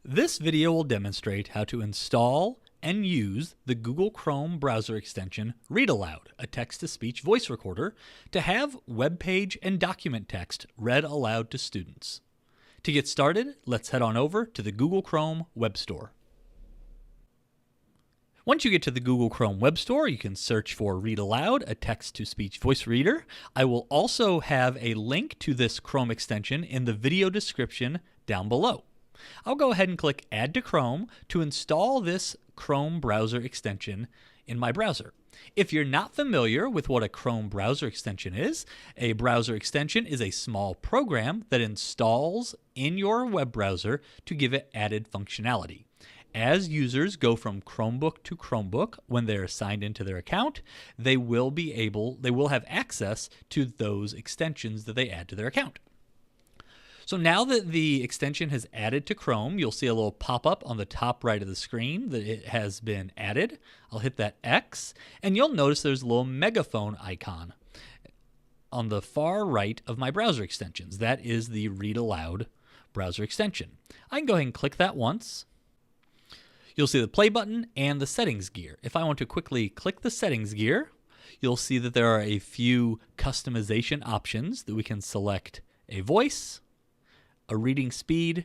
This video will demonstrate how to install and use the Google Chrome browser extension Read Aloud, a text-to-speech voice recorder, to have web page and document text read aloud to students. To get started, let's head on over to the Google Chrome Web Store. Once you get to the Google Chrome Web Store, you can search for Read Aloud, a text-to-speech voice reader. I will also have a link to this Chrome extension in the video description down below. I'll go ahead and click Add to Chrome to install this Chrome browser extension in my browser. If you're not familiar with what a Chrome browser extension is, a browser extension is a small program that installs in your web browser to give it added functionality. As users go from Chromebook to Chromebook when they're signed into their account, they will have access to those extensions that they add to their account. So now that the extension has added to Chrome, you'll see a little pop-up on the top right of the screen that it has been added. I'll hit that X, and you'll notice there's a little megaphone icon on the far right of my browser extensions. That is the Read Aloud browser extension. I can go ahead and click that once. You'll see the play button and the settings gear. If I want to quickly click the settings gear, you'll see that there are a few customization options that we can select: a voice, a reading speed,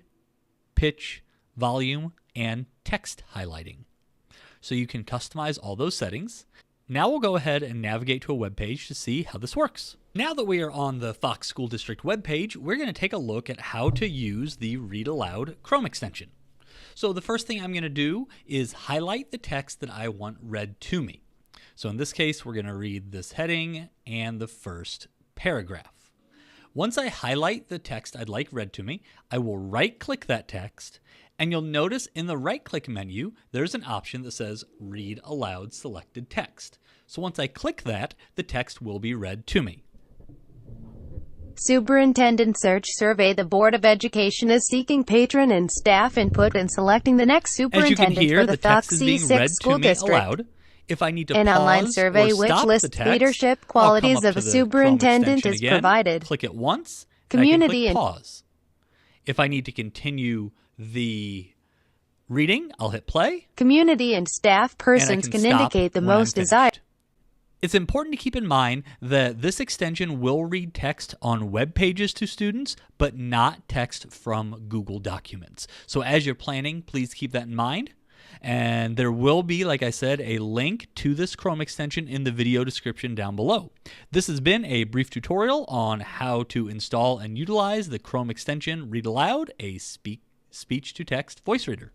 pitch, volume, and text highlighting. So you can customize all those settings. Now we'll go ahead and navigate to a web page to see how this works. Now that we are on the Fox School District web page, we're going to take a look at how to use the Read Aloud Chrome extension. So the first thing I'm going to do is highlight the text that I want read to me. So in this case, we're going to read this heading and the first paragraph. Once I highlight the text I'd like read to me, I will right-click that text, and you'll notice in the right-click menu, there's an option that says Read Aloud Selected Text. So once I click that, the text will be read to me. Superintendent Search Survey. The Board of Education is seeking patron and staff input in selecting the next superintendent for the Fox C6 School District. Aloud. If I need to An pause online survey or which stop lists the text, leadership I'll come qualities up of to a the superintendent Chrome is extension again, provided. click it once, Community and I and can click pause. If I need to continue the reading, I'll hit play. Community and staff persons can indicate the most desired. It's important to keep in mind that this extension will read text on web pages to students, but not text from Google Documents. So as you're planning, please keep that in mind. And there will be, like I said, a link to this Chrome extension in the video description down below. This has been a brief tutorial on how to install and utilize the Chrome extension Read Aloud, a speech-to-text voice reader.